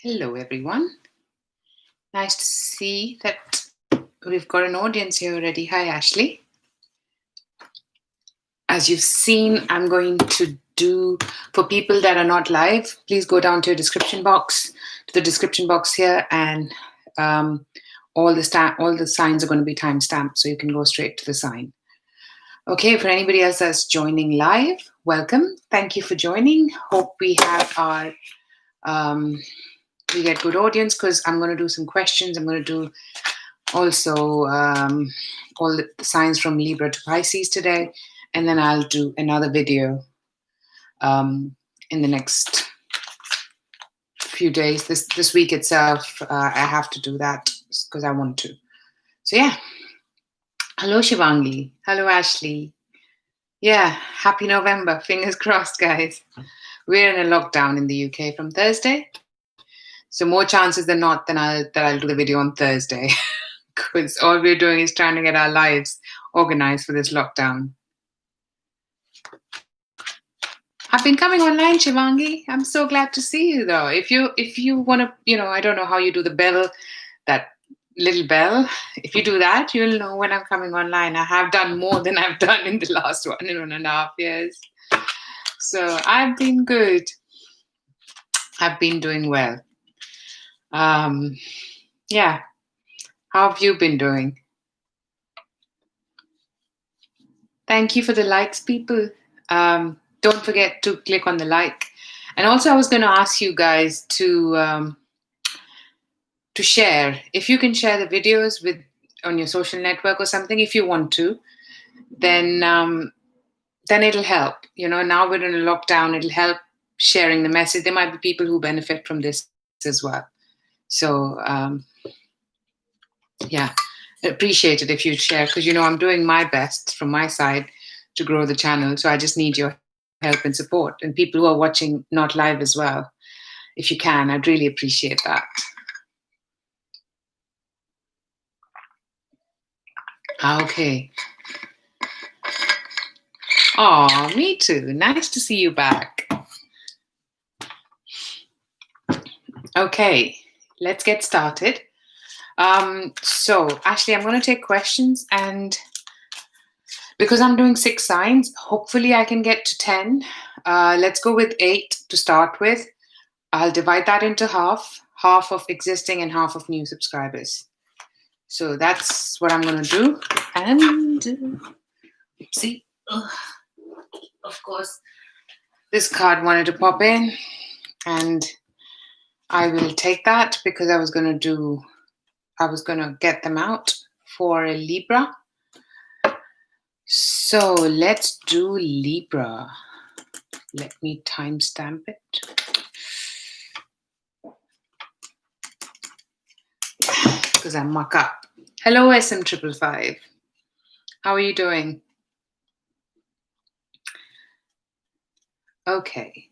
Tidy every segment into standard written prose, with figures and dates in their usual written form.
Hello, everyone. Nice to see that we've got an audience here already. Hi, Ashley. As you've seen, I'm going to do, for people that are not live, please go down to your description box, to the description box here, and all the signs are going to be time-stamped, so you can go straight to the sign. Okay, for anybody else that's joining live, welcome. Thank you for joining. Hope we have our we get good audience, because I'm going to do some questions. I'm going to do also all the signs from Libra to Pisces today, and then I'll do another video in the next few days. This week itself, I have to do that because I want to. So yeah. Hello, Shivangi. Hello, Ashley. Yeah, happy November. Fingers crossed, guys. We're in a lockdown in the UK from Thursday. So more chances than not that I'll do the video on Thursday, because all we're doing is trying to get our lives organized for this lockdown. I've been coming online, Shivangi. I'm so glad to see you, though. If you want to, I don't know how you do the bell, that little bell. If you do that, you'll know when I'm coming online. I have done more than I've done in the last 1.5 years. So I've been good. I've been doing well. Yeah. How have you been doing? Thank you for the likes, people. Don't forget to click on the like. And also, I was going to ask you guys to share. If you can share the videos on your social network or something, if you want to, then it'll help. Now we're in a lockdown. It'll help sharing the message. There might be people who benefit from this as well. So, yeah, I appreciate it if you share, because, I'm doing my best from my side to grow the channel. So I just need your help and support. And people who are watching not live as well, if you can, I'd really appreciate that. Okay. Oh, me too. Nice to see you back. Okay, let's get started. So, Ashley, I'm going to take questions, and because I'm doing 6 signs, hopefully I can get to 10. Let's go with 8 to start with. I'll divide that into half of existing and half of new subscribers. So that's what I'm going to do. And see, of course, this card wanted to pop in, and I will take that because I was going to get them out for a Libra. So let's do Libra. Let me timestamp it, because I muck up. Hello, SM555. How are you doing? Okay.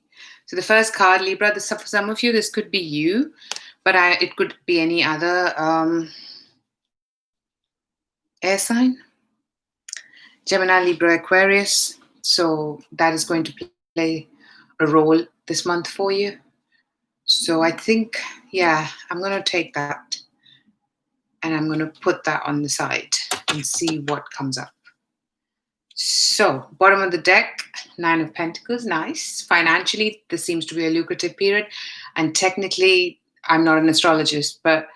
So the first card, Libra, for some of you, this could be you, but it could be any other air sign. Gemini, Libra, Aquarius. So that is going to play a role this month for you. So I think, yeah, I'm going to take that, and I'm going to put that on the side and see what comes up. So bottom of the deck, 9 of Pentacles, nice. Financially, this seems to be a lucrative period. And technically, I'm not an astrologist, but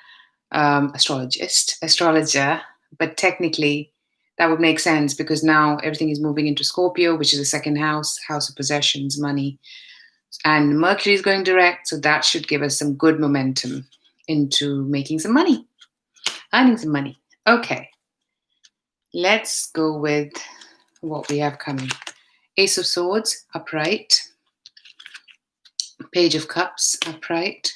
astrologer, but technically that would make sense, because now everything is moving into Scorpio, which is the second house of possessions, money. And Mercury is going direct, so that should give us some good momentum into making some money, earning some money. Okay, let's go with what we have coming. Ace of Swords, upright. Page of Cups, upright.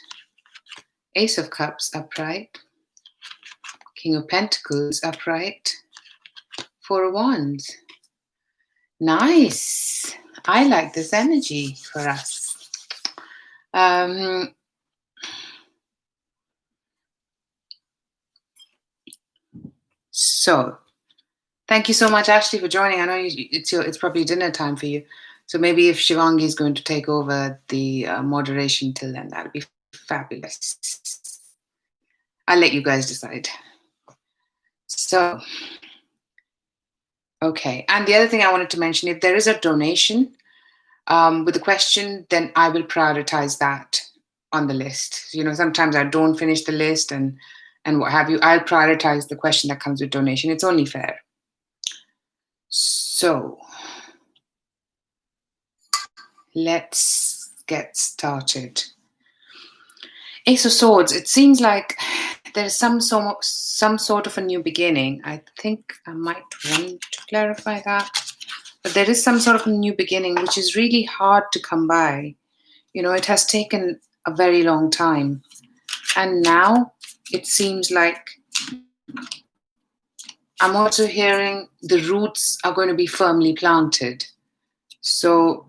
Ace of Cups, upright. King of Pentacles, upright. 4 of Wands. Nice. I like this energy for us. So, thank you so much, Ashley, for joining. I know it's probably dinner time for you. So maybe if Shivangi is going to take over the moderation till then, that'll be fabulous. I'll let you guys decide. So, okay. And the other thing I wanted to mention, if there is a donation with a question, then I will prioritize that on the list. You know, sometimes I don't finish the list and what have you. I'll prioritize the question that comes with donation. It's only fair. So let's get started. Ace of Swords. It seems like there's some sort of a new beginning. I think I might want to clarify that. But there is some sort of a new beginning, which is really hard to come by. You know, it has taken a very long time. And now it seems like I'm also hearing the roots are going to be firmly planted. So,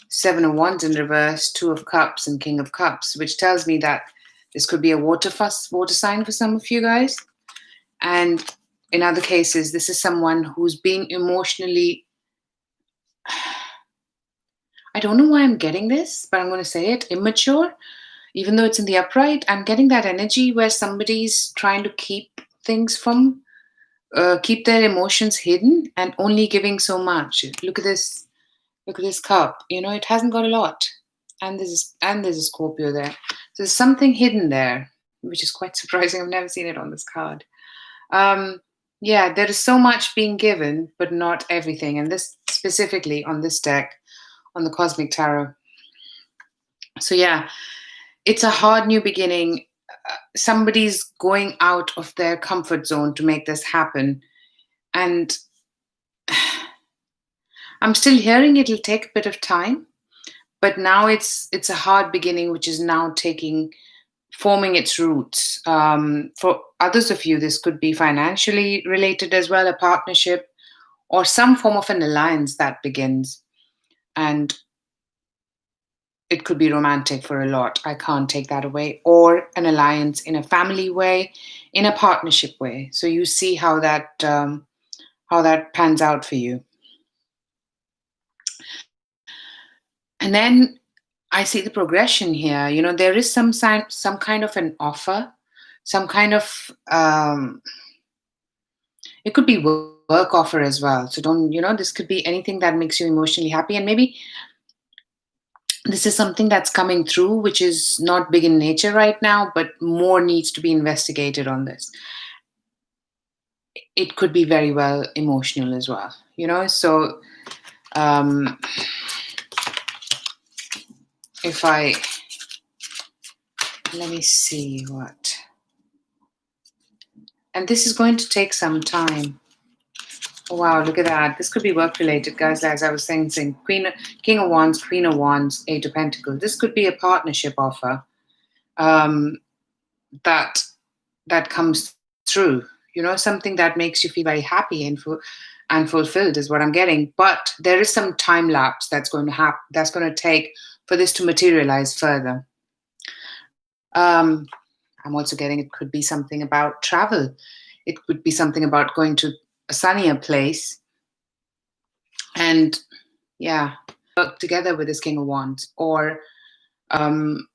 Seven of Wands in reverse, Two of Cups and King of Cups, which tells me that this could be a water sign for some of you guys. And in other cases, this is someone who's being emotionally, I don't know why I'm getting this, but I'm going to say it, immature. Even though it's in the upright, I'm getting that energy where somebody's trying to keep things from, keep their emotions hidden and only giving so much. Look at this cup. You know, it hasn't got a lot. And there's a Scorpio there. So there's something hidden there, which is quite surprising. I've never seen it on this card. Yeah, there is so much being given, but not everything. And this specifically on this deck, on the Cosmic Tarot. So yeah, it's a hard new beginning. Somebody's going out of their comfort zone to make this happen. And I'm still hearing it'll take a bit of time, but now it's a hard beginning, which is now forming its roots. For others of you, this could be financially related as well, a partnership or some form of an alliance that begins. And it could be romantic for a lot. I can't take that away. Or an alliance in a family way, in a partnership way. So you see how that pans out for you. And then I see the progression here. You know, there is some kind of an offer, some kind of it could be work offer as well. So this could be anything that makes you emotionally happy, and maybe this is something that's coming through, which is not big in nature right now, but more needs to be investigated on this. It could be very well emotional as well, you know. So let me see what. And this is going to take some time. Oh, wow, look at that. This could be work-related, guys, as I was saying. King of Wands, Queen of Wands, Eight of Pentacles. This could be a partnership offer that comes through. You know, something that makes you feel very happy and fulfilled is what I'm getting. But there is some time lapse that's going to take for this to materialize further. I'm also getting it could be something about travel. It could be something about going to a sunnier place. And yeah, work together with this King of Wands, or an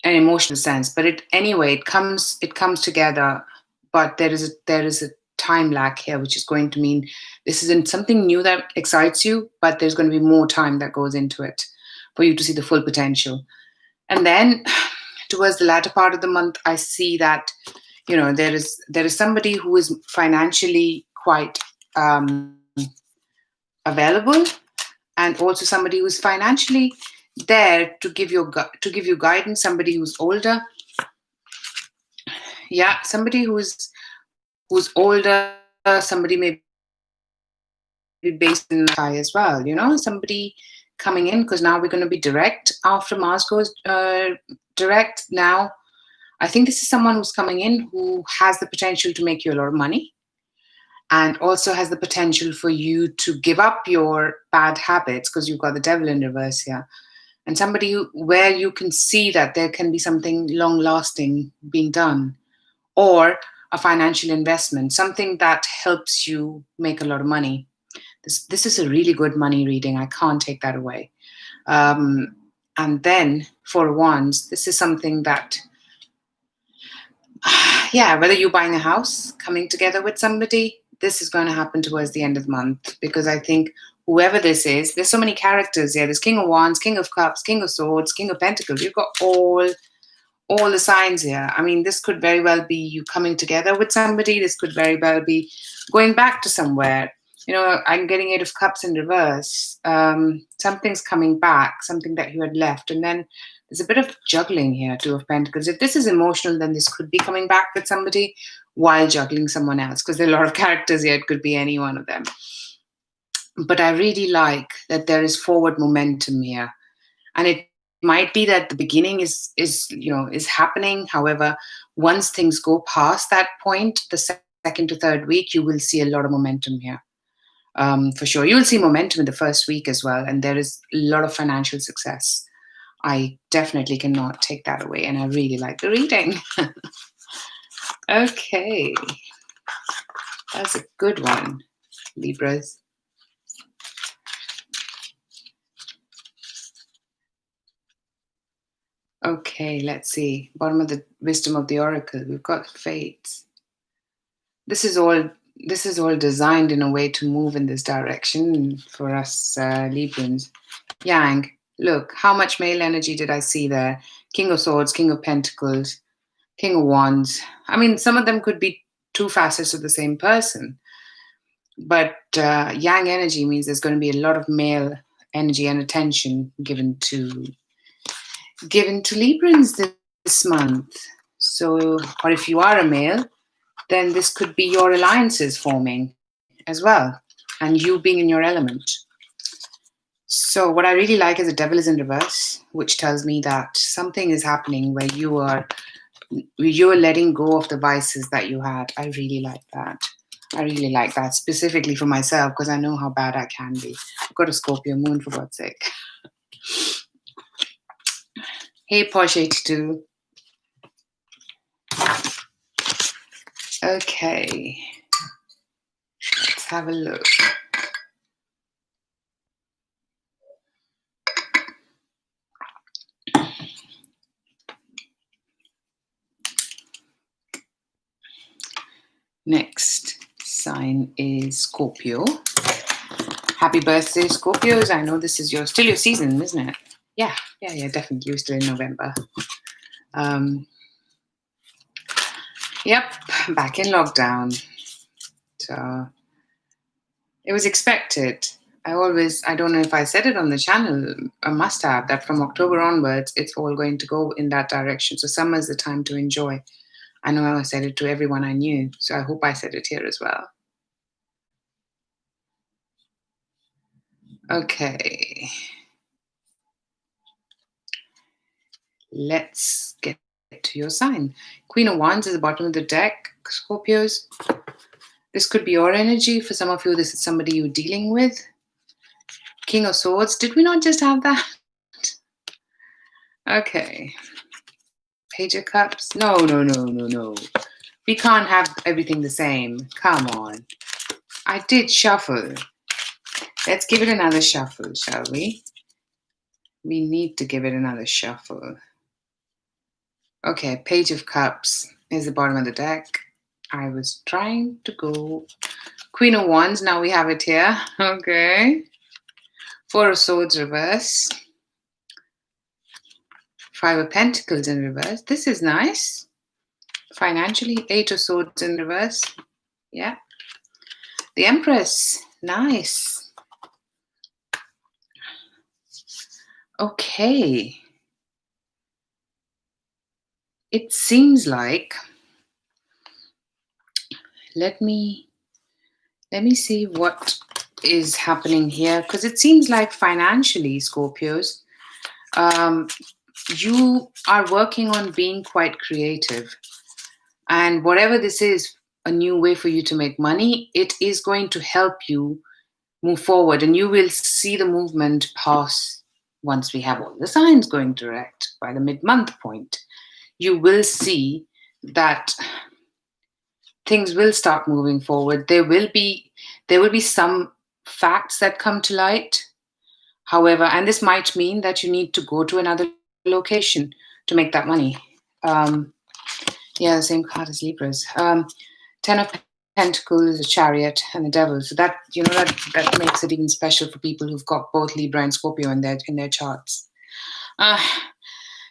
emotional sense. But it comes together. But there is a time lag here, which is going to mean this isn't something new that excites you, but there's going to be more time that goes into it for you to see the full potential. And then towards the latter part of the month, I see that, you know, there is somebody who is financially quite available, and also somebody who's financially there to give you guidance. Somebody who's older. Yeah, somebody who's older. Somebody may be based in Thai as well. You know, somebody coming in, because now we're going to be direct after Mars goes direct. Now, I think this is someone who's coming in who has the potential to make you a lot of money, and also has the potential for you to give up your bad habits, because you've got the Devil in reverse here. And somebody where you can see that there can be something long-lasting being done, or a financial investment, something that helps you make a lot of money. This is a really good money reading. I can't take that away. And then for Wands, this is something that, yeah, whether you're buying a house, coming together with somebody, this is going to happen towards the end of the month, because I think whoever this is, there's so many characters here. There's King of Wands, King of Cups, King of Swords, King of Pentacles. You've got all the signs here. I mean, this could very well be you coming together with somebody. This could very well be going back to somewhere. You know, I'm getting Eight of Cups in reverse. Something's coming back, something that you had left. And then there's a bit of juggling here, Two of Pentacles. If this is emotional, then this could be coming back with somebody while juggling someone else, because there are a lot of characters here. It could be any one of them. But I really like that there is forward momentum here. And it might be that the beginning is happening. However, once things go past that point, the second to third week, you will see a lot of momentum here. For sure. You will see momentum in the first week as well. And there is a lot of financial success. I definitely cannot take that away. And I really like the reading. Okay. That's a good one, Libras. Okay, let's see. Bottom of the Wisdom of the Oracle. We've got Fates. This is all designed in a way to move in this direction for us Librans. Yang, look, how much male energy did I see there? King of Swords, King of Pentacles, King of Wands. I mean, some of them could be two facets of the same person. But Yang energy means there's going to be a lot of male energy and attention given to Librans this month. So, or if you are a male, then this could be your alliances forming as well, and you being in your element. So what I really like is the Devil is in reverse, which tells me that something is happening where you're letting go of the vices that you had. I really like that. I really like that, specifically for myself, because I know how bad I can be. I've got a Scorpio moon, for God's sake. Hey, Porsche 82. Okay, let's have a look. Next sign is Scorpio. Happy birthday, Scorpios. I know this is still your season, isn't it? Yeah, definitely. You're still in November. Yep, back in lockdown. So it was expected. I don't know if I said it on the channel, I must have, that from October onwards, it's all going to go in that direction. So summer is the time to enjoy. I know I said it to everyone I knew, so I hope I said it here as well. Okay. Let's get to your sign. Queen of Wands is the bottom of the deck, Scorpios. This could be your energy. For some of you, this is somebody you're dealing with. King of Swords. Did we not just have that? Okay. Page of Cups. No. We can't have everything the same. Come on. I did shuffle. Let's give it another shuffle, shall we? We need to give it another shuffle. Okay, Page of Cups is the bottom of the deck. I was trying to go Queen of Wands. Now we have it here. Okay. Four of Swords reverse. Five of Pentacles in reverse. This is nice. Financially, Eight of Swords in reverse. Yeah. The Empress. Nice. Okay. It seems like, let me see what is happening here, because it seems like financially, Scorpios, you are working on being quite creative. And whatever this is, a new way for you to make money, it is going to help you move forward. And you will see the movement pass once we have all the signs going direct by the mid-month point. You will see that things will start moving forward. There will be some facts that come to light. However, and this might mean that you need to go to another location to make that money. Um, yeah, the same card as Libras. Ten of Pentacles, a Chariot, and the Devil. So that, that makes it even special for people who've got both Libra and Scorpio in their charts.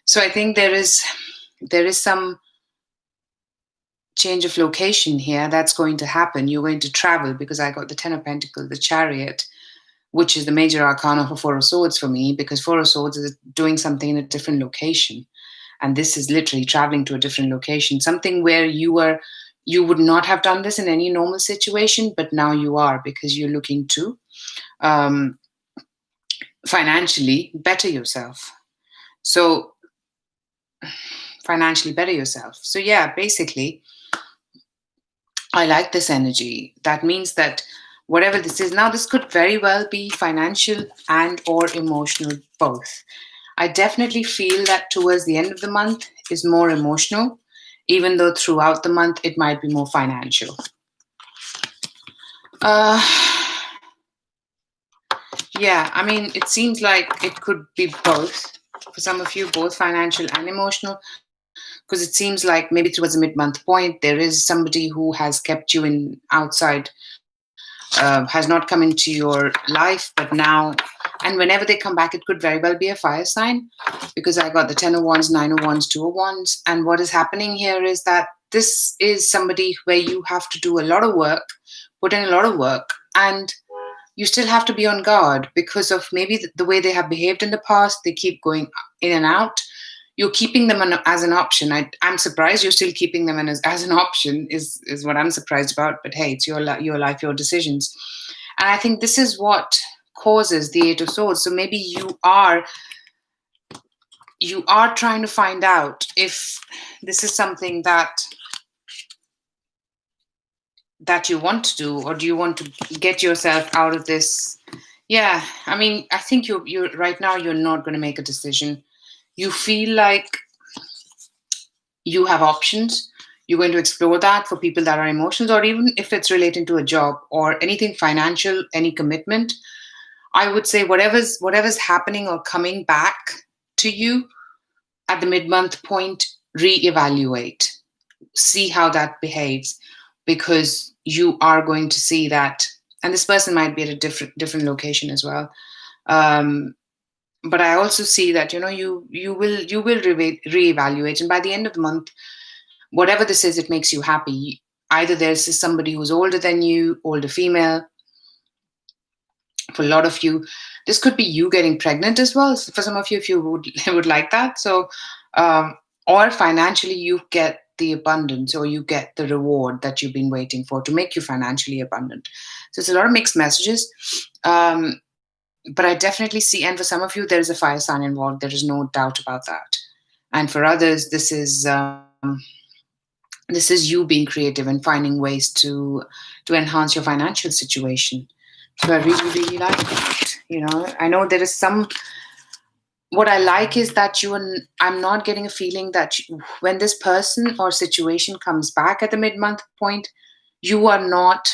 So I think there is some change of location here that's going to happen. You're going to travel, because I got the Ten of Pentacles, the Chariot, which is the major arcana for Four of Swords for me, because Four of Swords is doing something in a different location. And this is literally traveling to a different location, something where you would not have done this in any normal situation, but now you are, because you're looking to financially better yourself. So financially better yourself. So yeah, basically, I like this energy. That means that whatever this is, now this could very well be financial and or emotional, both. I definitely feel that towards the end of the month is more emotional, even though throughout the month it might be more financial. Yeah, I mean, it seems like it could be both. For some of you, both financial and emotional, because it seems like maybe towards the mid-month point, there is somebody who has kept you in outside, has not come into your life, but now, and whenever they come back, it could very well be a fire sign, because I got the 10 of Wands, 9 of Wands, 2 of Wands. And what is happening here is that this is somebody where you have to do a lot of work, put in a lot of work, and you still have to be on guard because of maybe the way they have behaved in the past. They keep going in and out. You're keeping them as an option. I'm surprised you're still keeping them as an option is what I'm surprised about. But hey, it's your life, your decisions. And I think this is what causes the Eight of Swords. So maybe you are trying to find out if this is something that you want to do, or do you want to get yourself out of this? Yeah, I mean, I think you're right now, you're not going to make a decision. You feel like you have options. You're going to explore that for people that are emotional, or even if it's relating to a job or anything financial, any commitment. I would say whatever's happening or coming back to you at the mid-month point, reevaluate, see how that behaves, because you are going to see that, and this person might be at a different location as well. But I also see that you will reevaluate, and by the end of the month, whatever this is, it makes you happy. Either there's somebody who's older than you, older female. For a lot of you, this could be you getting pregnant as well. So for some of you, if you would like that, so or financially, you get the abundance, or you get the reward that you've been waiting for to make you financially abundant. So it's a lot of mixed messages. But I definitely see, and for some of you, there is a fire sign involved. There is no doubt about that. And for others, this is you being creative and finding ways to enhance your financial situation. So I really, really like that. I know there is some. What I like is that I'm not getting a feeling that when this person or situation comes back at the mid-month point, you are not.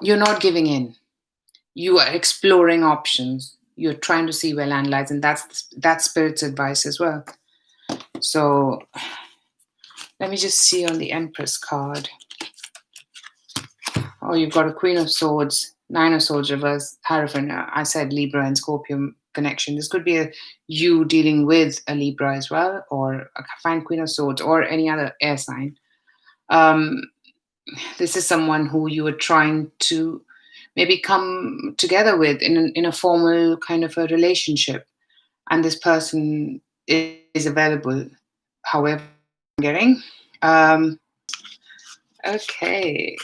You're not giving in. You are exploring options. You're trying to see where land lies, and that's Spirit's advice as well. So let me just see on the Empress card. Oh, you've got a Queen of Swords, Nine of Swords reverse, Hierophant. I said Libra and Scorpio connection. This could be you dealing with a Libra as well, or a fine Queen of Swords, or any other air sign. This is someone who you were trying to maybe come together with in a formal kind of a relationship, and this person is available. However, I'm getting. Okay.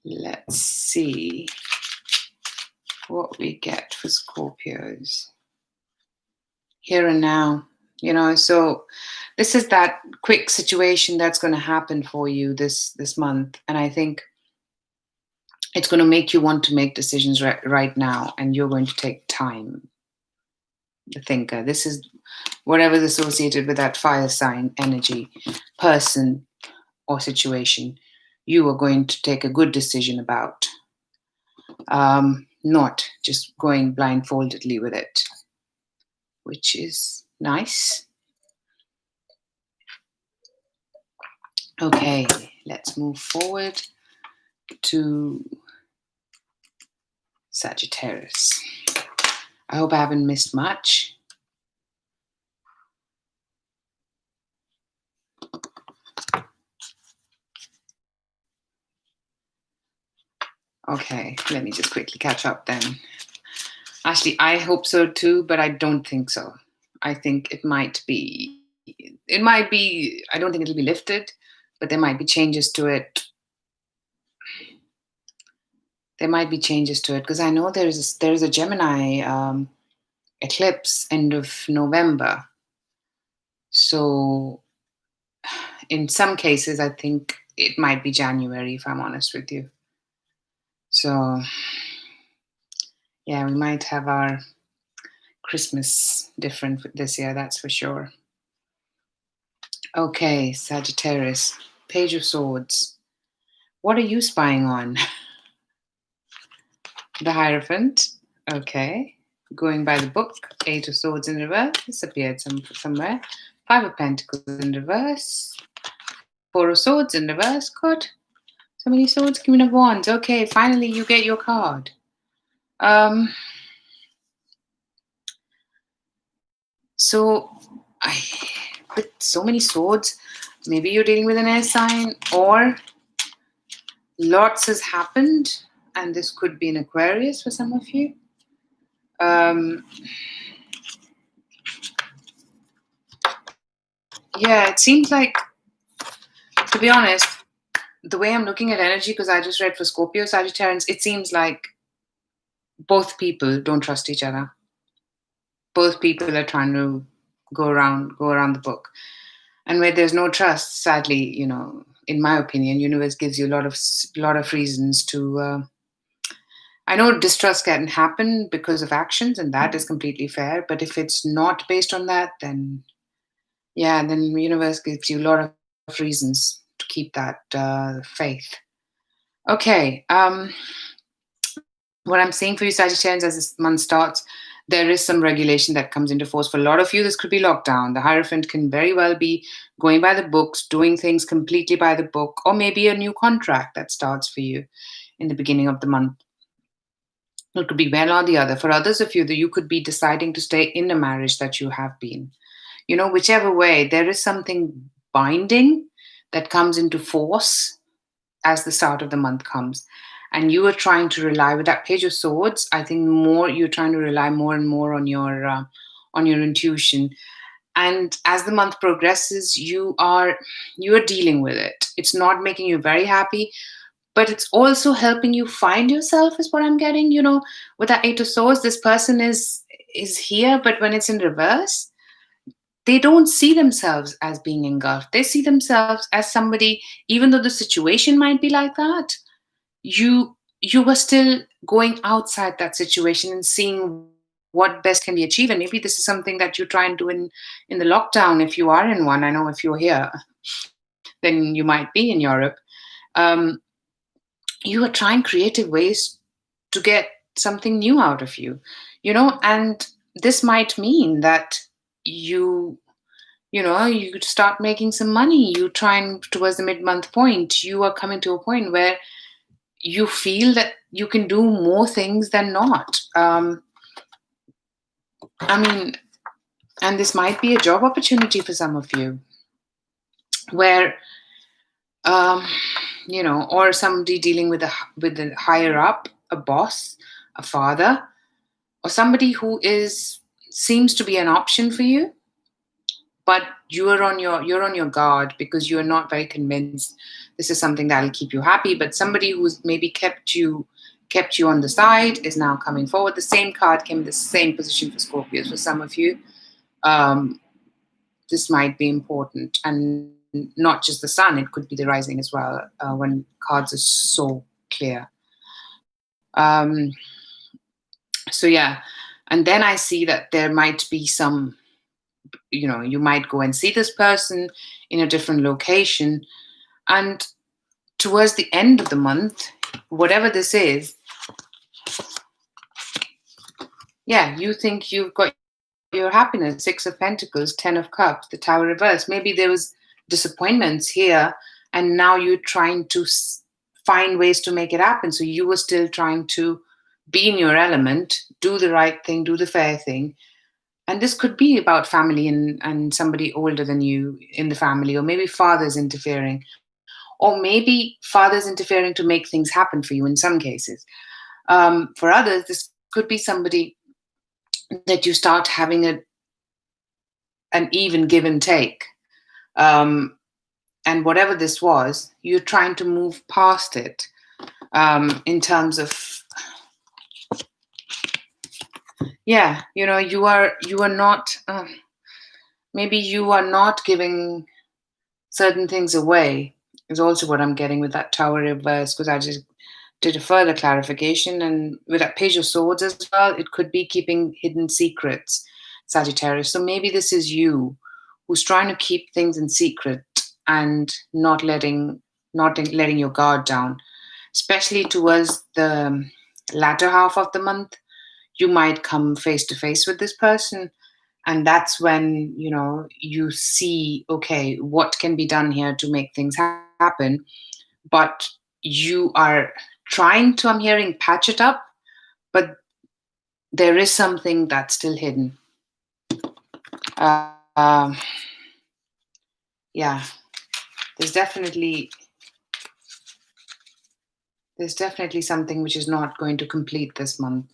Let's see what we get for Scorpios. Here and now, so this is that quick situation that's going to happen for you this month. And I think it's going to make you want to make decisions right now, and you're going to take time. The thinker. This is whatever's associated with that fire sign energy, person, or situation you are going to take a good decision about, not just going blindfoldedly with it, which is nice. Okay, let's move forward to Sagittarius. I hope I haven't missed much. Okay, let me just quickly catch up then. Actually, I hope so too, but I don't think so. I think it might be, I don't think it'll be lifted, but there might be changes to it. There might be changes to it because I know there's a Gemini eclipse end of November. So in some cases, I think it might be January, if I'm honest with you. So yeah, we might have our Christmas different this year, that's for sure. Okay, Sagittarius, Page of Swords. What are you spying on? The Hierophant. Okay. Going by the book, Eight of Swords in reverse. This appeared somewhere. Five of Pentacles in reverse. Four of Swords in reverse. God, so many swords. Queen of Wands. Okay, finally you get your card. So, with so many swords, maybe you're dealing with an air sign, or lots has happened, and this could be an Aquarius for some of you. Yeah, it seems like, to be honest, the way I'm looking at energy, because I just read for Scorpio, Sagittarians, it seems like both people don't trust each other. Both people are trying to go around the book. And where there's no trust, sadly, in my opinion, universe gives you a lot of reasons to. I know distrust can happen because of actions, and that is completely fair. But if it's not based on that, then then the universe gives you a lot of reasons to keep that faith. Okay. What I'm saying for you, Sagittarians, as this month starts, there is some regulation that comes into force. For a lot of you, this could be lockdown. The Hierophant can very well be going by the books, doing things completely by the book, or maybe a new contract that starts for you in the beginning of the month. It could be one or the other. For others of you, that you could be deciding to stay in a marriage that you have been. Whichever way, there is something binding that comes into force as the start of the month comes. And you are trying to rely, with that Page of Swords, I think you're trying to rely more and more on your intuition. And as the month progresses, you are dealing with it. It's not making you very happy, but it's also helping you find yourself, is what I'm getting. With that Eight of Swords, this person is here, but when it's in reverse, they don't see themselves as being engulfed. They see themselves as somebody, even though the situation might be like that, you were still going outside that situation and seeing what best can be achieved. And maybe this is something that you try and do in the lockdown, if you are in one. I know if you're here, then you might be in Europe. You are trying creative ways to get something new out of you, and this might mean that you start making some money. You trying towards the mid-month point, you are coming to a point where you feel that you can do more things than not. And this might be a job opportunity for some of you, where or somebody dealing with a higher up, a boss, a father, or somebody who seems to be an option for you, but you're on your guard because you're not very convinced this is something that'll keep you happy. But somebody who's maybe kept you on the side is now coming forward. The same card came in the same position for Scorpios. For some of you, this might be important, and not just the sun, it could be the rising as well, when cards are so clear. So yeah, and then I see that there might be some, you might go and see this person in a different location, And towards the end of the month, whatever this is, yeah, you think you've got your happiness. 6 of Pentacles, 10 of Cups, the Tower reverse. Maybe there was disappointments here, and now you're trying to find ways to make it happen. So you were still trying to be in your element, do the right thing, do the fair thing. And this could be about family and somebody older than you in the family, or maybe fathers interfering, or maybe fathers interfering to make things happen for you in some cases. For others, this could be somebody that you start having an even give and take. Um, and whatever this was, you're trying to move past it, in terms of, yeah, you are not, maybe you are not giving certain things away, is also what I'm getting with that Tower reverse, because I just did a further clarification. And with that Page of Swords as well, it could be keeping hidden secrets, Sagittarius. So maybe this is you who's trying to keep things in secret and not letting your guard down, especially towards the latter half of the month. You might come face to face with this person, and that's when you see, okay, what can be done here to make things happen. But you are trying to, I'm hearing, patch it up, but there is something that's still hidden. uh, yeah, there's definitely something which is not going to complete this month.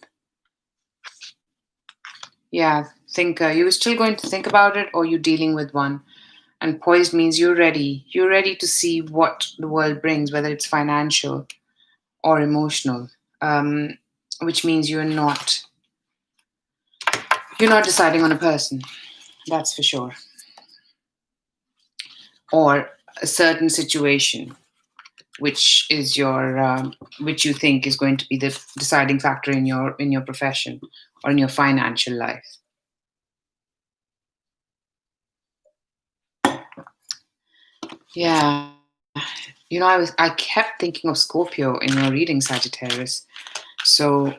Yeah, you were still going to think about it, or you're dealing with one. And poised means you're ready to see what the world brings, whether it's financial or emotional. Which means you're not deciding on a person, that's for sure, or a certain situation, which is which you think is going to be the deciding factor in your profession or in your financial life. Yeah, I kept thinking of Scorpio in your reading, Sagittarius. So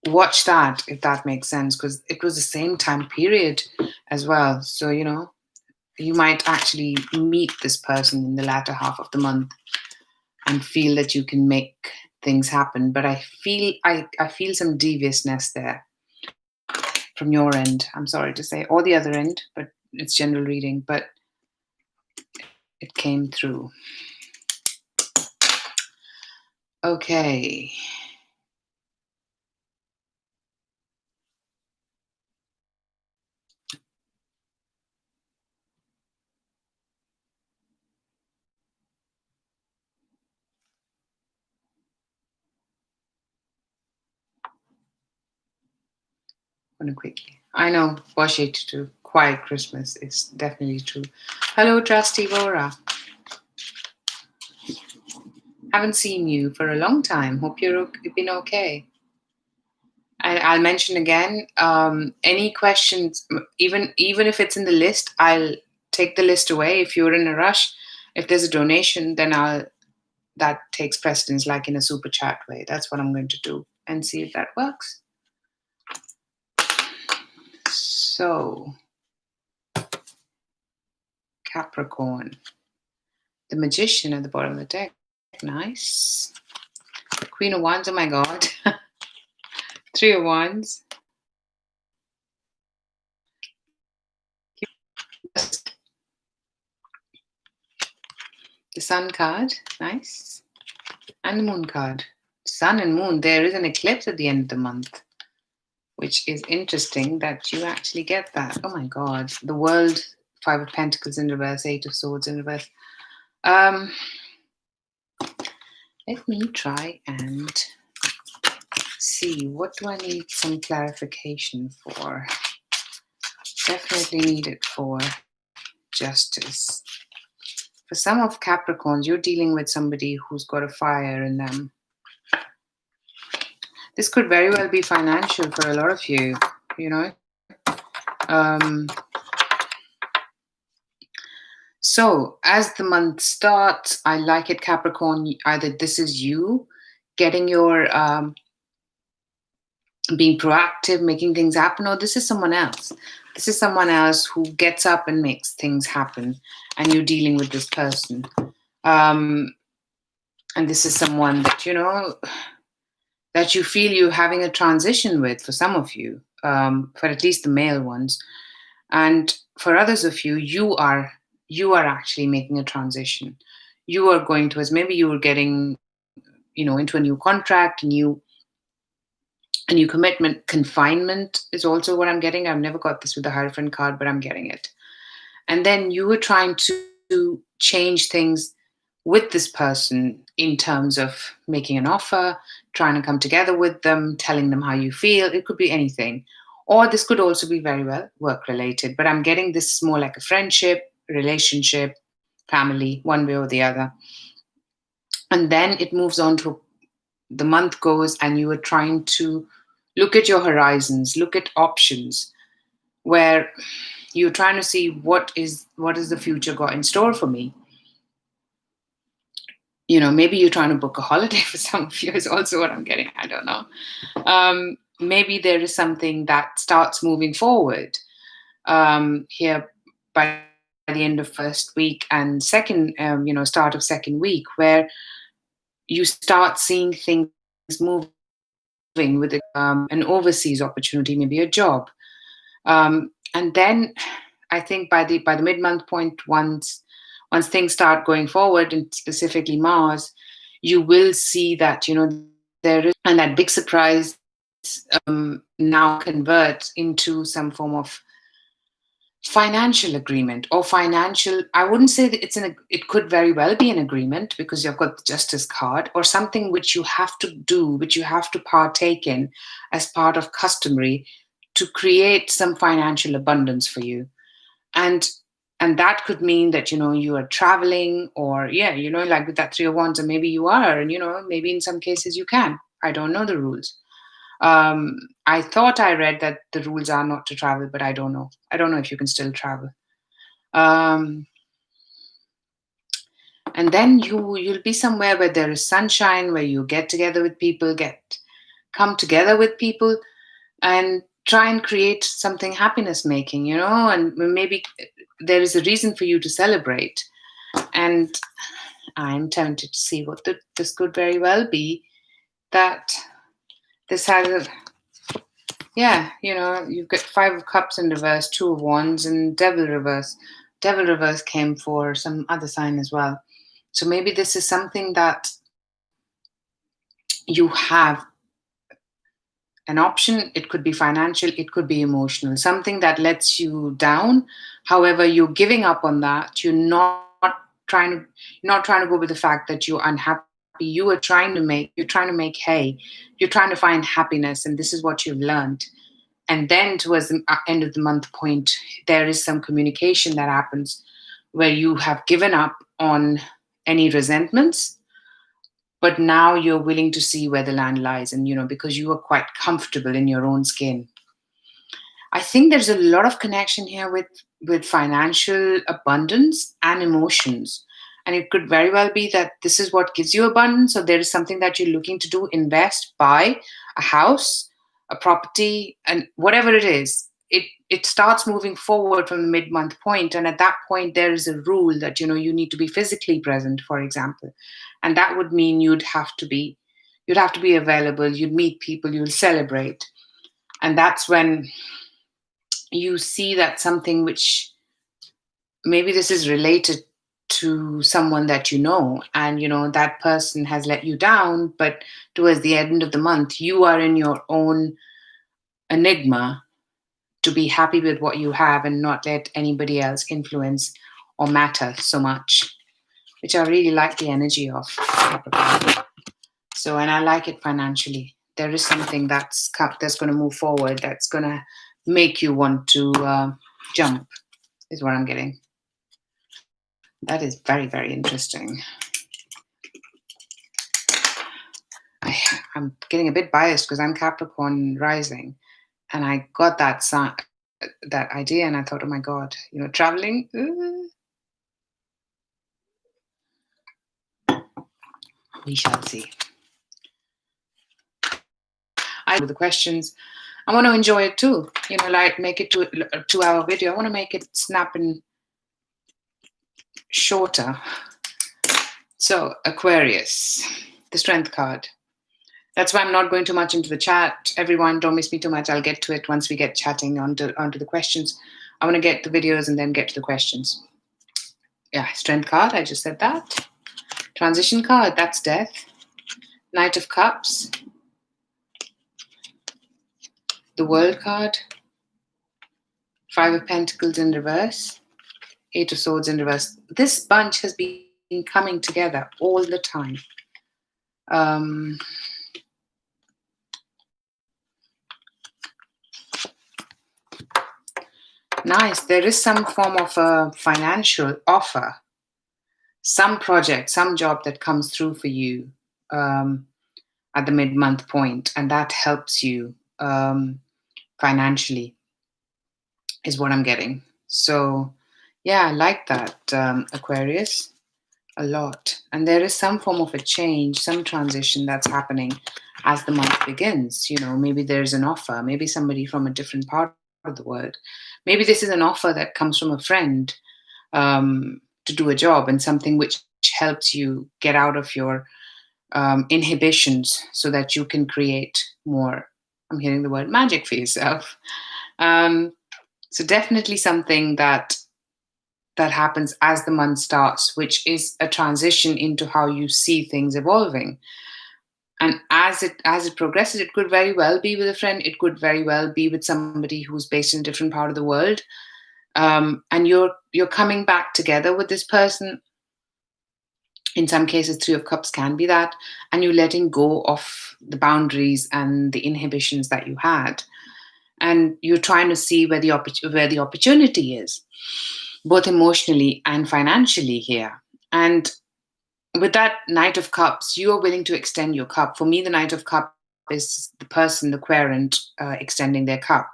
watch that, if that makes sense, because it was the same time period as well. So you might actually meet this person in the latter half of the month and feel that you can make things happen. But I feel some deviousness there from your end, I'm sorry to say, or the other end, but it's general reading, but it came through. Okay. I'm gonna quickly. I know, wash it to quiet Christmas is definitely true. Hello, Trusty Vora. Haven't seen you for a long time. Hope you've been okay. I'll mention again. Any questions, even if it's in the list, I'll take the list away. If you're in a rush, if there's a donation, then that takes precedence, like in a super chat way. That's what I'm going to do, and see if that works. So, Capricorn, the Magician at the bottom of the deck. Nice. Queen of Wands. Oh my God. 3 of Wands. The Sun card. Nice. And the Moon card. Sun and Moon. There is an eclipse at the end of the month, which is interesting that you actually get that. Oh my God. The World, 5 of Pentacles in reverse, 8 of Swords in reverse. Let me try and see, what do I need some clarification for? Definitely need it for justice. For some of Capricorns, you're dealing with somebody who's got a fire in them. This could very well be financial for a lot of you, So, as the month starts, I like it, Capricorn. Either this is you getting your being proactive, making things happen, or this is someone else. This is someone else who gets up and makes things happen, and you're dealing with this person. Um, and this is someone that that you feel you're having a transition with for some of you, for at least the male ones, and for others of you, you are actually making a transition. You are going towards, maybe you were getting into a new contract, a new commitment. Confinement is also what I'm getting. I've never got this with the Hierophant card, but I'm getting it. And then you were trying to change things with this person in terms of making an offer, trying to come together with them, telling them how you feel. It could be anything. Or this could also be very well work related. But I'm getting this more like a friendship, relationship, family, one way or the other. And then it moves on to the month goes, and you are trying to look at your horizons, look at options, where you're trying to see what is the future got in store for me. Maybe you're trying to book a holiday for some of you, is also what I'm getting. I don't know. Maybe there is something that starts moving forward here by the end of first week and second, start of second week, where you start seeing things moving with an overseas opportunity, maybe a job. And then I think by the mid-month point, once things start going forward, and specifically Mars, you will see that there is, and that big surprise now converts into some form of financial agreement, or financial. I wouldn't say that it could very well be an agreement, because you've got the Justice card, or something which you have to do, which you have to partake in as part of customary, to create some financial abundance for you. And and that could mean that you are traveling, or yeah, like with that Three of Wands, or maybe you are, and maybe in some cases you can. I don't know the rules. I thought I read that the rules are not to travel, but I don't know if you can still travel. um, and then you'll be somewhere where there is sunshine, where you get together with people, come together with people, and try and create something happiness making, and maybe there is a reason for you to celebrate. And I'm tempted to see what this could very well be, that this has yeah, you've got Five of Cups in reverse, Two of Wands, and Devil reverse. Devil reverse came for some other sign as well. So maybe this is something that you have an option. It could be financial, it could be emotional, something that lets you down. However, you're giving up on that. Trying to you're not trying to go with the fact that you're unhappy. You're trying to make hay. You're trying to find happiness, and this is what you've learned. And then towards the end of the month point, there is some communication that happens, where you have given up on any resentments, but now you're willing to see where the land lies, and because you are quite comfortable in your own skin. I think there's a lot of connection here with financial abundance and emotions. And it could very well be that this is what gives you abundance, or there is something that you're looking to do, invest, buy a house, a property, and whatever it is. It starts moving forward from the mid-month point, and at that point there is a rule that you need to be physically present, for example. And that would mean you'd have to be available, you'd meet people, you'll celebrate. And that's when you see that something which, maybe this is related to someone that and that person has let you down, but towards the end of the month you are in your own enigma, to be happy with what you have and not let anybody else influence or matter so much, which I really like the energy of Capricorn. So, and I like it financially. There is something that's going to move forward, that's going to make you want to jump, is what I'm getting. That is very, very interesting. I'm getting a bit biased because I'm Capricorn rising, and I got that idea, and I thought, oh my God, traveling. We shall see. I do the questions. I want to enjoy it too. Like make it to a 2-hour video. I want to make it snap and shorter. So Aquarius, the Strength card. That's why I'm not going too much into the chat. Everyone, don't miss me too much. I'll get to it once we get chatting onto the questions. I want to get the videos and then get to the questions. Yeah, Strength card, I just said that. Transition card, that's Death. Knight of Cups. The World card. Five of Pentacles in reverse. Eight of Swords in reverse. This bunch has been coming together all the time. Nice. There is some form of a financial offer, some project, some job that comes through for you at the mid-month point, and that helps you financially, is what I'm getting. So, yeah, I like that, Aquarius, a lot. And there is some form of a change, some transition that's happening as the month begins. Maybe there's an offer, maybe somebody from a different part of the world. Maybe this is an offer that comes from a friend to do a job, and something which helps you get out of your inhibitions so that you can create more. I'm hearing the word magic for yourself. So definitely something that happens as the month starts, which is a transition into how you see things evolving. And as it progresses, it could very well be with a friend. It could very well be with somebody who's based in a different part of the world. And you're coming back together with this person. In some cases, Three of Cups can be that, and you're letting go of the boundaries and the inhibitions that you had, and you're trying to see where the opportunity is, both emotionally and financially here. And with that Knight of Cups, you are willing to extend your cup. For me, the Knight of Cups is the person, the querent, extending their cup.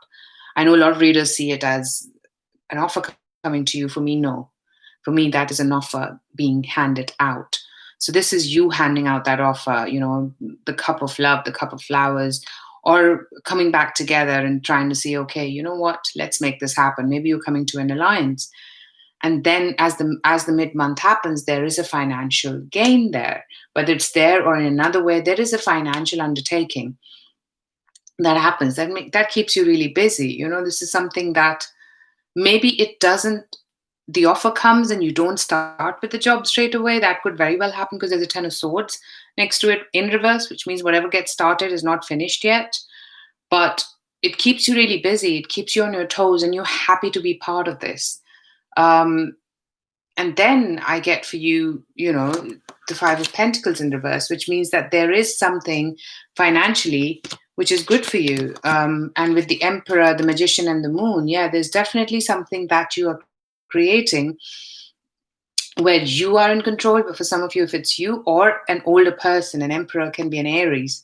I know a lot of readers see it as an offer coming to you. For me, no. For me, that is an offer being handed out. So this is you handing out that offer, the cup of love, the cup of flowers, or coming back together and trying to see, okay, you know what, let's make this happen. Maybe you're coming to an alliance. And then as the mid-month happens, there is a financial gain there. Whether it's there or in another way, there is a financial undertaking that happens. That keeps you really busy. This is something that maybe it doesn't, the offer comes and you don't start with the job straight away. That could very well happen because there's a Ten of Swords next to it in reverse, which means whatever gets started is not finished yet. But it keeps you really busy. It keeps you on your toes and you're happy to be part of this. And then I get for you, the Five of Pentacles in reverse, which means that there is something financially which is good for you. And with the Emperor, the Magician, and the Moon, yeah, there's definitely something that you are creating where you are in control. But for some of you, if it's you or an older person, an Emperor can be an Aries.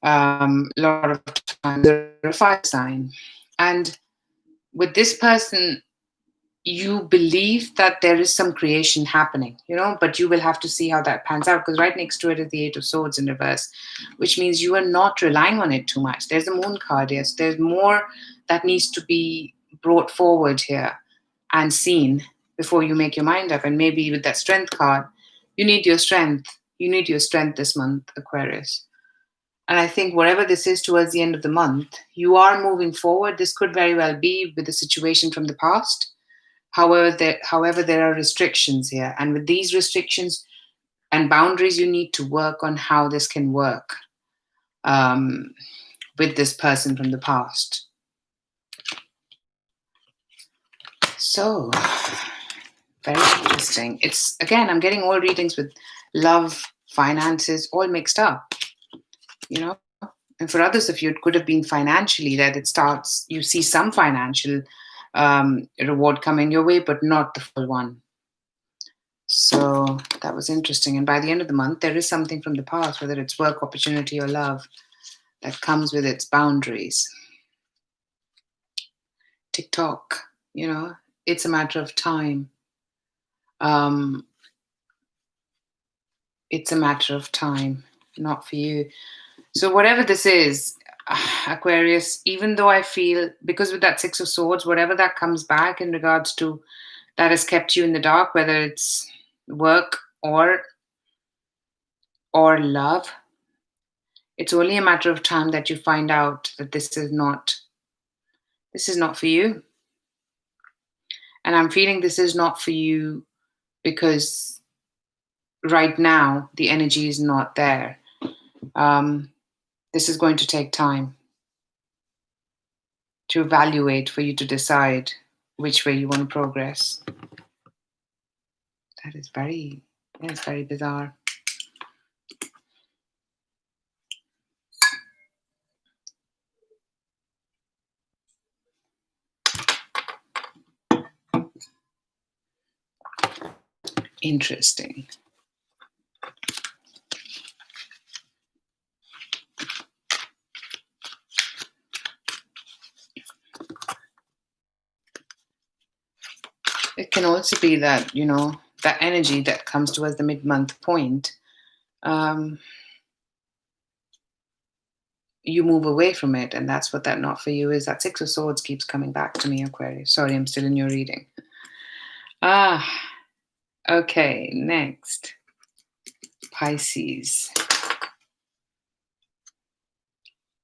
A lot of times they're a fire sign. And with this person, you believe that there is some creation happening, but you will have to see how that pans out, because right next to it is the Eight of Swords in reverse, which means you are not relying on it too much. There's a Moon card, yes. There's more that needs to be brought forward here and seen before you make your mind up. And maybe with that Strength card, you need your strength. You need your strength this month, Aquarius. And I think whatever this is towards the end of the month, you are moving forward. This could very well be with a situation from the past. However, there are restrictions here. And with these restrictions and boundaries, you need to work on how this can work with this person from the past. So, very interesting. It's, again, I'm getting all readings with love, finances, all mixed up, And for others of you, it could have been financially that it starts, you see some financial reward coming your way, but not the full one. So that was interesting. And by the end of the month, there is something from the past, whether it's work, opportunity, or love, that comes with its boundaries. TikTok, it's a matter of time. it's a matter of time, not for you. So whatever this is, Aquarius, even though I feel, because with that Six of Swords, whatever that comes back in regards to that has kept you in the dark, whether it's work or love, it's only a matter of time that you find out that this is not for you. And I'm feeling this is not for you because right now the energy is not there. Um, this is going to take time to evaluate for you to decide which way you want to progress. That is very bizarre. Interesting. It can also be that, that energy that comes towards the mid-month point, you move away from it, and that's what that not for you is. That Six of Swords keeps coming back to me, Aquarius. Sorry, I'm still in your reading. Okay, next. Pisces.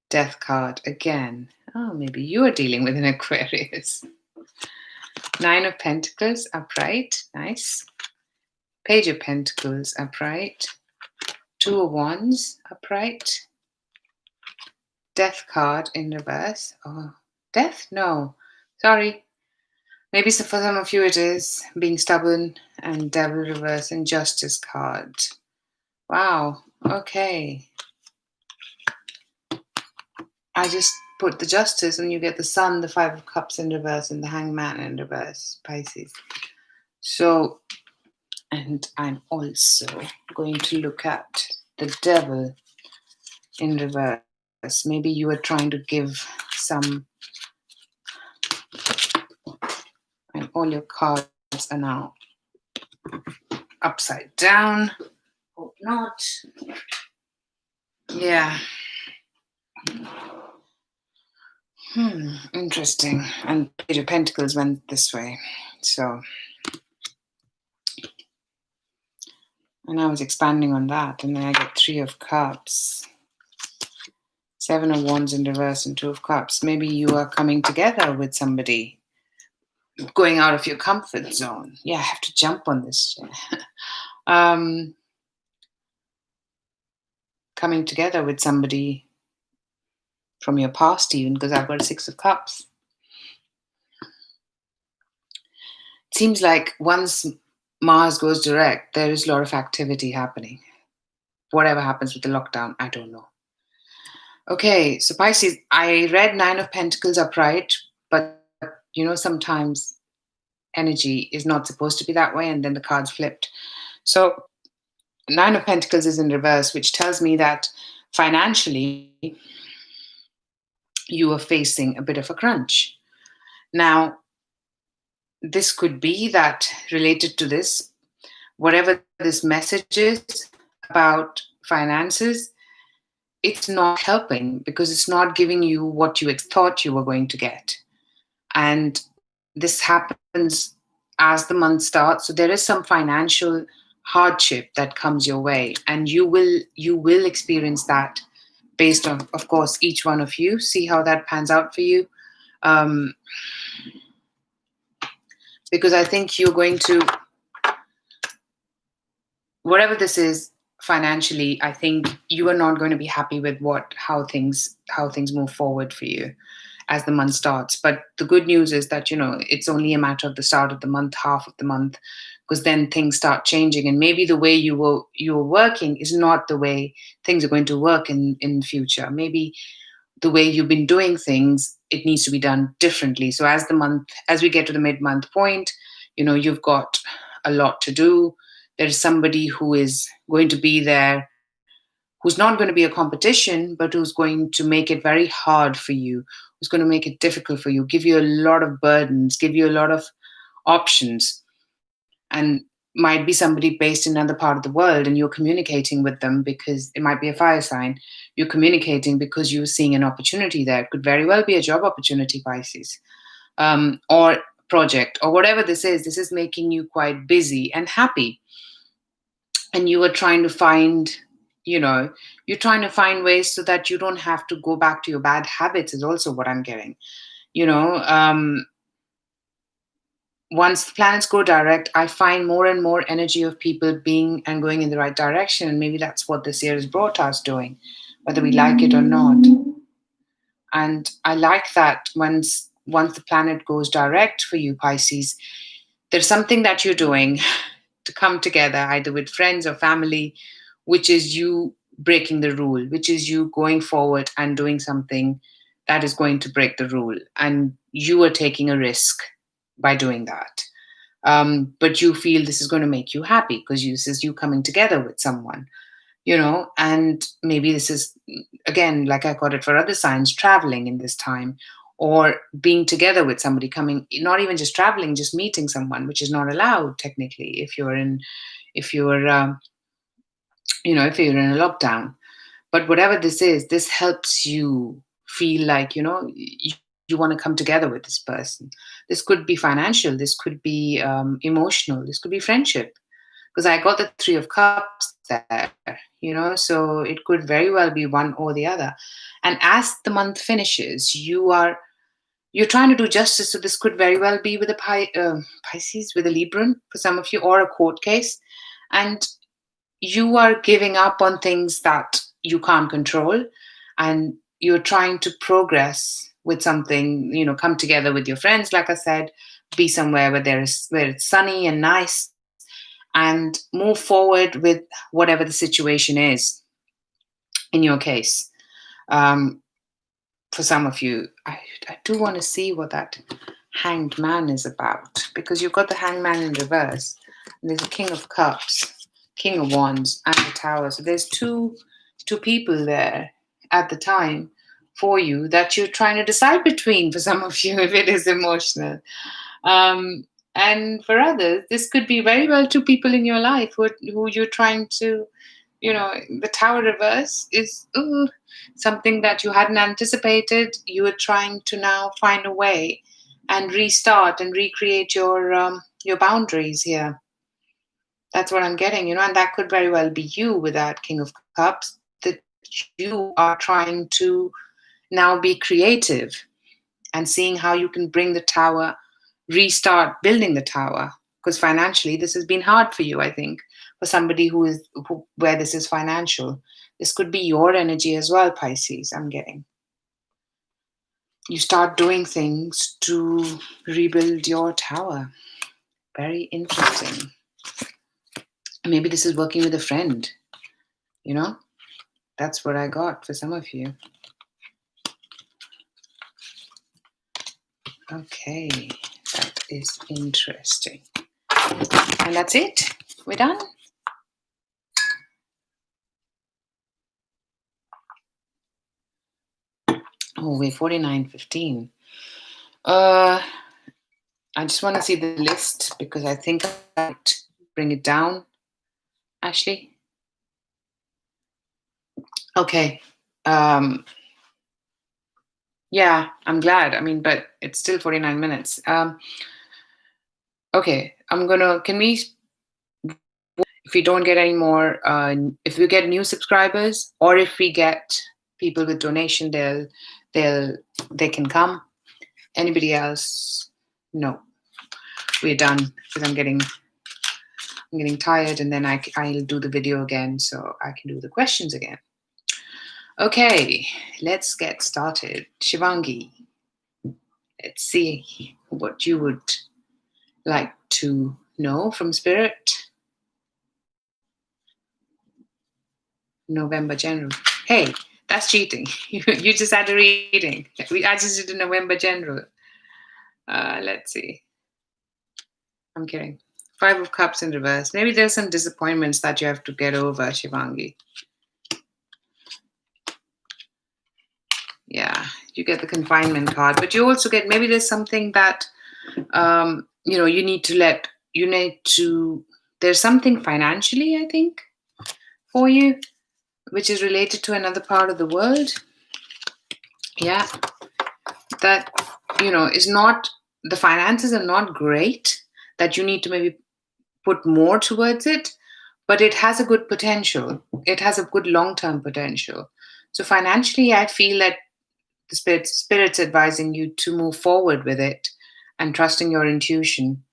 Death card again. Oh, maybe you are dealing with an Aquarius. Nine of Pentacles, upright. Nice. Page of Pentacles, upright. Two of Wands, upright. Death card in reverse. Oh, death? No. Sorry. Maybe for some of you it is being stubborn, and Devil reverse and Justice card. Wow. Okay. I just put the Justice and you get the Sun, the Five of Cups in reverse, and the Hangman in reverse, Pisces. So, and I'm also going to look at the Devil in reverse. Maybe you are trying to give some, and all your cards are now upside down. Hope not. Yeah. Interesting. And Page of Pentacles went this way. So, and I was expanding on that, and then I get Three of Cups, Seven of Wands in reverse, and Two of Cups. Maybe you are coming together with somebody, going out of your comfort zone. Yeah, I have to jump on this. Coming together with somebody from your past, even, because I've got a Six of Cups. It seems like once Mars goes direct, there is a lot of activity happening. Whatever happens with the lockdown, I don't know. Okay, so Pisces, I read Nine of Pentacles upright, but sometimes energy is not supposed to be that way, and then the cards flipped. So Nine of Pentacles is in reverse, which tells me that financially you are facing a bit of a crunch. Now, this could be that related to this, whatever this message is about finances, it's not helping because it's not giving you what you thought you were going to get. And this happens as the month starts. So there is some financial hardship that comes your way, and you will experience that based on, of course, each one of you. See how that pans out for you. Because I think you're going to, whatever this is financially, I think you are not going to be happy with how things move forward for you as the month starts. But the good news is that it's only a matter of the start of the month, half of the month, because then things start changing, and maybe the way you were working is not the way things are going to work in the future. Maybe the way you've been doing things, it needs to be done differently. So as we get to the mid-month point, you've got a lot to do. There's somebody who is going to be there, who's not going to be a competition, but who's going to make it very hard for you, who's going to make it difficult for you, give you a lot of burdens, give you a lot of options. And might be somebody based in another part of the world, and you're communicating with them because it might be a fire sign. You're communicating because you're seeing an opportunity there. It could very well be a job opportunity, Pisces, or project, or whatever this is. This is making you quite busy and happy. And you are trying to find, you're trying to find ways so that you don't have to go back to your bad habits, is also what I'm getting. Once the planets go direct, I find more and more energy of people being and going in the right direction. And maybe that's what this year has brought us doing, whether we like it or not. And I like that once the planet goes direct for you, Pisces, there's something that you're doing to come together, either with friends or family, which is you breaking the rule, which is you going forward and doing something that is going to break the rule. And you are taking a risk by doing that. But you feel this is going to make you happy because this is you coming together with someone, and maybe this is, again, like I got it for other signs, traveling in this time, or being together with somebody, coming, not even just traveling, just meeting someone, which is not allowed technically if you're if you're if you're in a lockdown. But whatever this is, this helps you feel like, you want to come together with this person. This could be financial, this could be emotional, this could be friendship, because I got the Three of Cups there, so it could very well be one or the other. And as the month finishes, you're trying to do justice. So this could very well be with a Pisces, with a Libran for some of you, or a court case. And you are giving up on things that you can't control, and you're trying to progress with something, come together with your friends, like I said, be somewhere where it's sunny and nice, and move forward with whatever the situation is in your case. For some of you, I do want to see what that Hanged Man is about, because you've got the Hanged Man in reverse, and there's a King of Cups, King of Wands, and the Tower. So there's two people there at the time for you that you're trying to decide between, for some of you, if it is emotional. And for others, this could be very well two people in your life who you're trying to, the Tower reverse is something that you hadn't anticipated. You are trying to now find a way and restart and recreate your boundaries here. That's what I'm getting, and that could very well be you with that King of Cups, that you are trying to now be creative and seeing how you can bring the tower, restart building the tower. Because financially, this has been hard for you, I think, for somebody where this is financial. This could be your energy as well, Pisces, I'm getting. You start doing things to rebuild your tower. Very interesting. Maybe this is working with a friend, That's what I got for some of you. Okay, that is interesting. And that's it. We're done. Oh, we're 49:15. I just want to see the list because I think I might bring it down. Ashley? Okay. Yeah, I'm glad. But it's still 49 minutes. Okay, if we don't get any more, if we get new subscribers, or if we get people with donation, they can come. Anybody else? No, we're done, because I'm getting tired, and then I'll do the video again so I can do the questions again. Okay, let's get started. Shivangi, let's see what you would like to know from Spirit. November general. Hey, that's cheating. You just had a reading. I just did a November general. Let's see. I'm kidding. 5 of Cups in reverse. Maybe there's some disappointments that you have to get over, Shivangi. Yeah, you get the confinement card, but you also get, maybe there's something that you need to there's something financially, I think, for you, which is related to another part of the world. Yeah, that, is not, the finances are not great, that you need to maybe put more towards it, but it has a good potential. It has a good long-term potential. So financially, I feel that the spirit's advising you to move forward with it and trusting your intuition.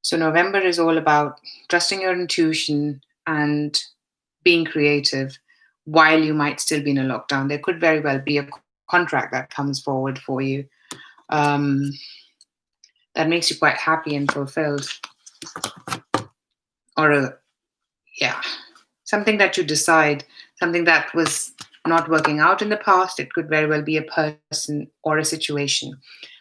So November is all about trusting your intuition and being creative while you might still be in a lockdown. There could very well be a contract that comes forward for you, um, that makes you quite happy and fulfilled, or yeah, something that you decide, something that was not working out in the past. It could very well be a person or a situation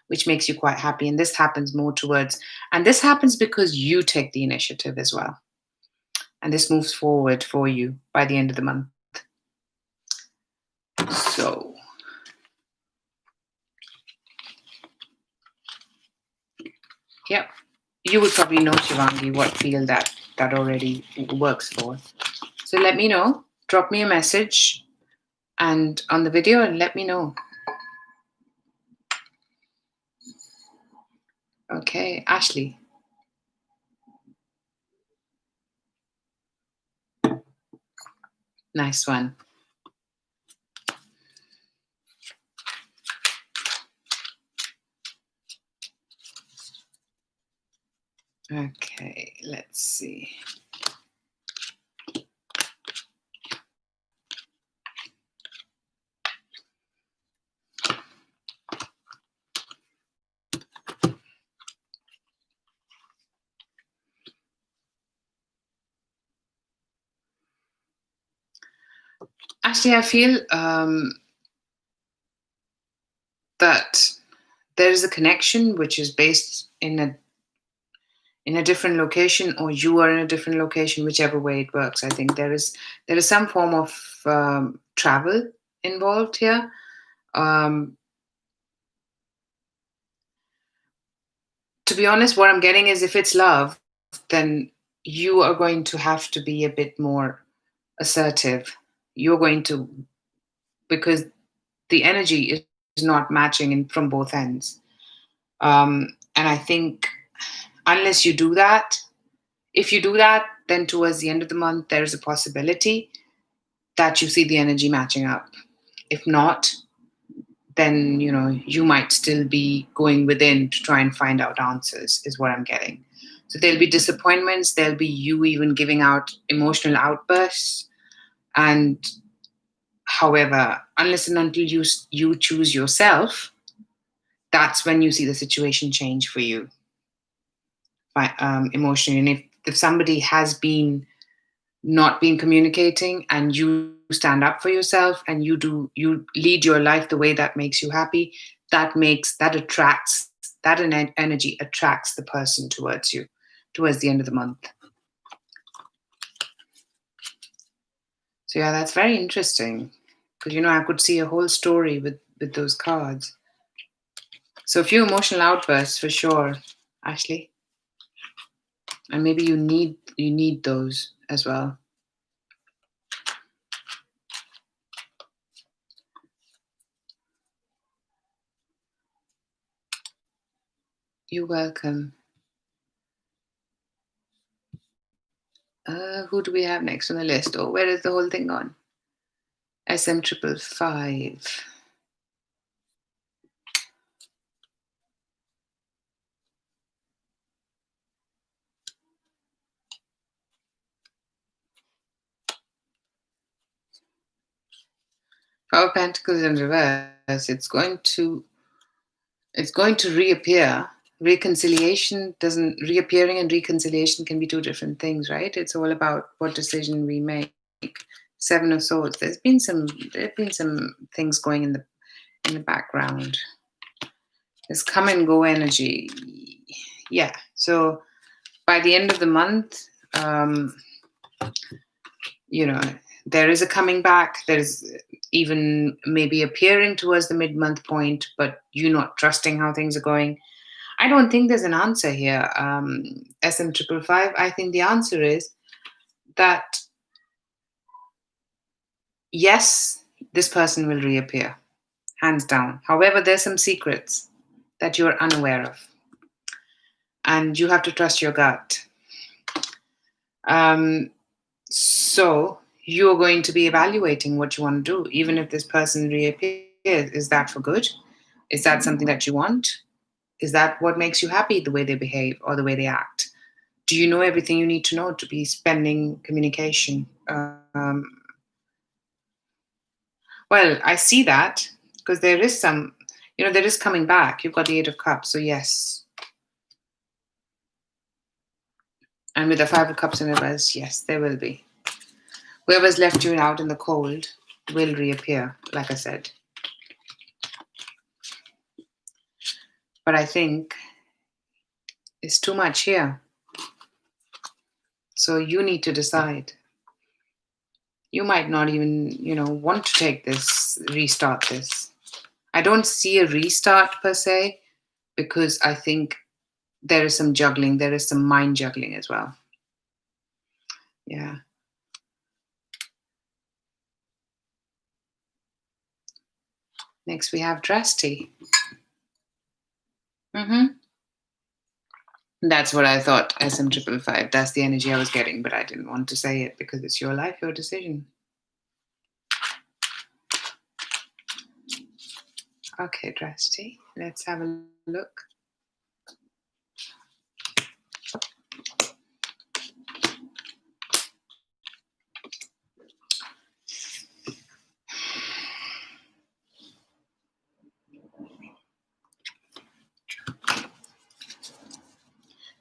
which makes you quite happy. And this happens more towards, and this happens because you take the initiative as well. And this moves forward for you by the end of the month. So, yeah, you would probably know, Shivangi, what field that already works for. So let me know. Drop me a message and on the video and let me know. Okay, Ashley. Nice one. Okay, let's see. Actually, I feel that there is a connection which is based in a different location, or you are in a different location, whichever way it works. I think there is some form of travel involved here. Um, to be honest, what I'm getting is if it's love, then you are going to have to be a bit more assertive. You're going to, because the energy is not matching from both ends. And I think unless you do that, if you do that, then towards the end of the month, there's a possibility that you see the energy matching up. If not, then you might still be going within to try and find out answers, is what I'm getting. So there'll be disappointments, there'll be you even giving out emotional outbursts. And however, unless and until you choose yourself, that's when you see the situation change for you, emotionally. And if somebody has been not been communicating, and you stand up for yourself and you lead your life the way that makes you happy, that attracts, that energy attracts the person towards you towards the end of the month. So yeah, that's very interesting, because I could see a whole story with those cards. So a few emotional outbursts for sure, Ashley. And maybe you need those as well. You're welcome. Who do we have next on the list? Oh, where is the whole thing gone? SM555. Five of Pentacles in reverse. It's going to reappear. Reappearing and reconciliation can be two different things, right? It's all about what decision we make. Seven of Swords. There have been some things going in the background. There's come and go energy. Yeah. So by the end of the month, there is a coming back. There's even maybe appearing towards the mid-month point, but you not trusting how things are going. I don't think there's an answer here. SM555. I think the answer is that yes, this person will reappear, hands down. However, there's some secrets that you're unaware of, and you have to trust your gut. So you're going to be evaluating what you want to do, even if this person reappears. Is that for good? Is that something that you want? Is that what makes you happy, the way they behave or the way they act? Do you know everything you need to know to be spending communication? Well, I see that because there is some, there is coming back. You've got the Eight of Cups, so yes. And with the Five of Cups in reverse, yes, there will be. Whoever's left you out in the cold will reappear, like I said. But I think it's too much here. So you need to decide. You might not even, want to take this, restart this. I don't see a restart per se, because I think there is some juggling. There is some mind juggling as well. Yeah. Next we have Drasti. That's what I thought, SM555. That's the energy I was getting, but I didn't want to say it because it's your life, your decision. Okay, Drasti, let's have a look.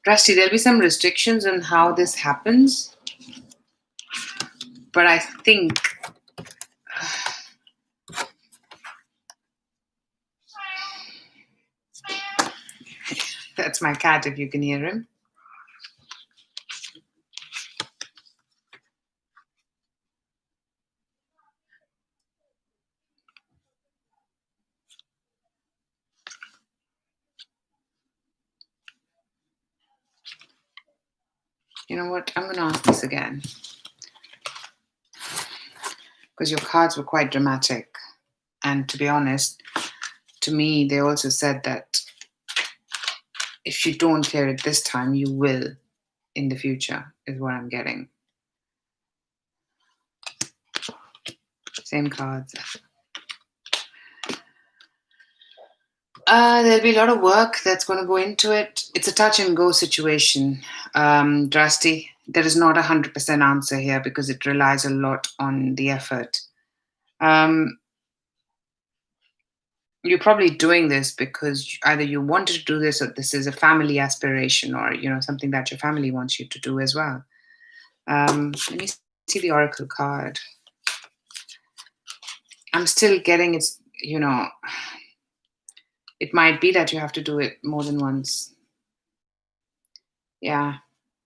Drasti, there'll be some restrictions on how this happens, but I think that's my cat, if you can hear him. You know what? I'm going to ask this again, because your cards were quite dramatic. And to be honest, to me, they also said that if you don't clear it this time, you will in the future, is what I'm getting. Same cards. There'll be a lot of work that's going to go into it. It's a touch and go situation, Drasti. There is not 100% answer here because it relies a lot on the effort. You're probably doing this because either you wanted to do this or this is a family aspiration, or something that your family wants you to do as well. Let me see the Oracle card. I'm still getting it's, it might be that you have to do it more than once. Yeah,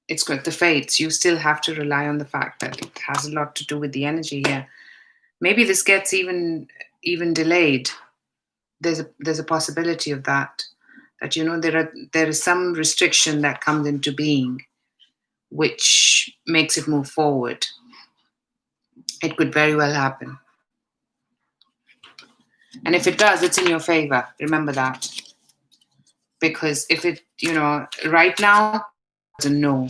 it's good. The fates, you still have to rely on the fact that it has a lot to do with the energy here. Maybe this gets even delayed. There's a possibility of that there is some restriction that comes into being, which makes it move forward. It could very well happen. And if it does, it's in your favor. Remember that. Because if it, right now, it's a no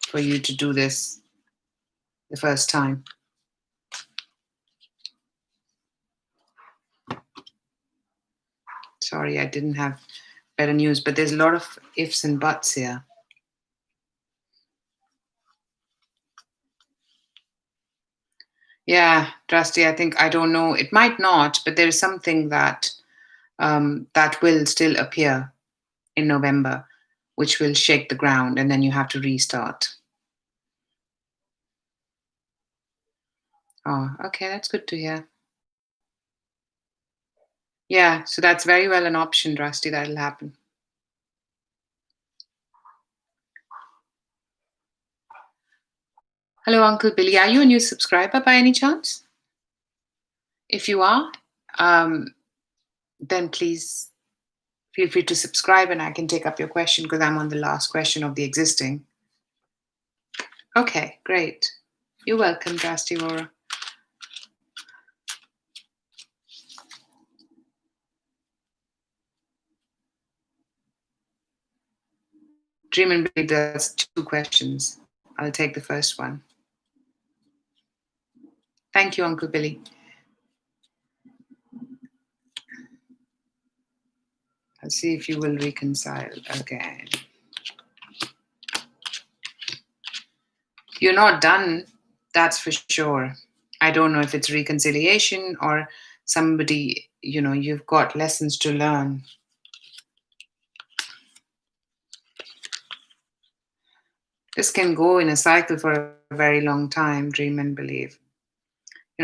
for you to do this the first time. Sorry, I didn't have better news, but there's a lot of ifs and buts here. Yeah, Drasti, I don't know. It might not, but there is something that that will still appear in November, which will shake the ground, and then you have to restart. Oh, okay, that's good to hear. Yeah, so that's very well an option, Drasti, that'll happen. Hello, Uncle Billy. Are you a new subscriber by any chance? If you are, then please Feel free to subscribe and I can take up your question because I'm on the last question of the existing. Okay, great. You're welcome, Drasty Aurora. Dream and believe there's 2 questions. I'll take the first one. Thank you, Uncle Billy. I'll see if you will reconcile again. You're not done, that's for sure. I don't know if it's reconciliation or somebody, you've got lessons to learn. This can go in a cycle for a very long time, dream and believe.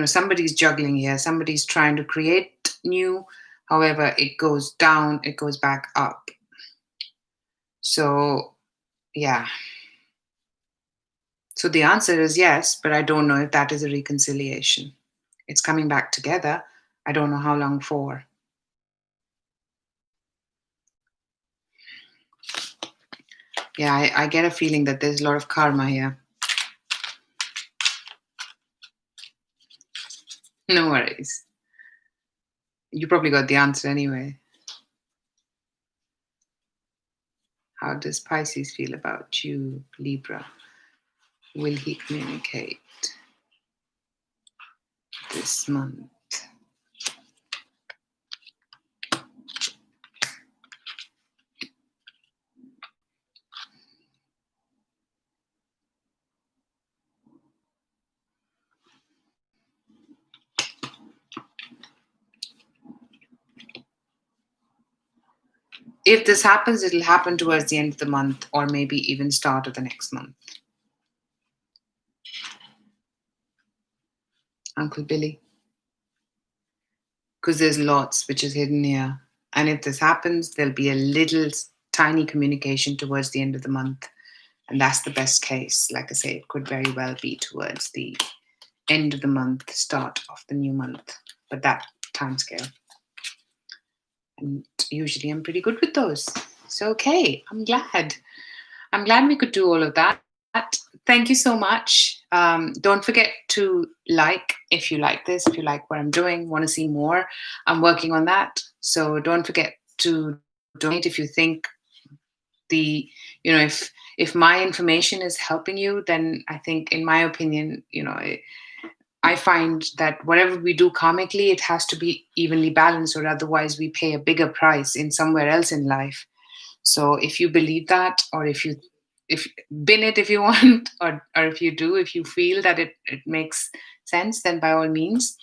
Somebody's juggling here, somebody's trying to create new, however, it goes down, it goes back up. So, yeah. So the answer is yes, but I don't know if that is a reconciliation. It's coming back together. I don't know how long for. Yeah, I get a feeling that there's a lot of karma here. No worries. You probably got the answer anyway. How does Pisces feel about you, Libra? Will he communicate this month? If this happens, it'll happen towards the end of the month or maybe even start of the next month. Uncle Billy. Because there's lots which is hidden here. And if this happens, there'll be a little tiny communication towards the end of the month. And that's the best case. Like I say, it could very well be towards the end of the month, start of the new month. But that time scale. And usually I'm pretty good with those. So, okay, I'm glad. I'm glad we could do all of that. Thank you so much. Don't forget to like if you like this, if you like what I'm doing, want to see more. I'm working on that. So don't forget to donate if you think if my information is helping you, then I think, in my opinion, I find that whatever we do karmically, it has to be evenly balanced, or otherwise we pay a bigger price in somewhere else in life. So if you believe that, or if bin it if you want, or if you feel that it makes sense, then by all means,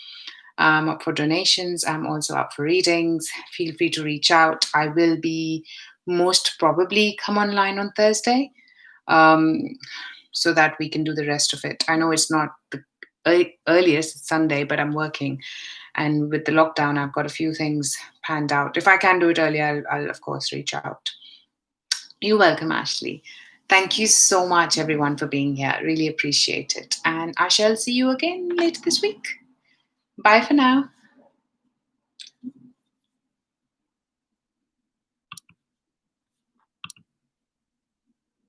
I'm up for donations. I'm also up for readings. Feel free to reach out. I will be most probably come online on Thursday, so that we can do the rest of it. I know it's not the earliest, it's Sunday, but I'm working. And with the lockdown, I've got a few things panned out. If I can do it earlier, I'll of course reach out. You're welcome, Ashley. Thank you so much, everyone, for being here. Really appreciate it. And I shall see you again later this week. Bye for now.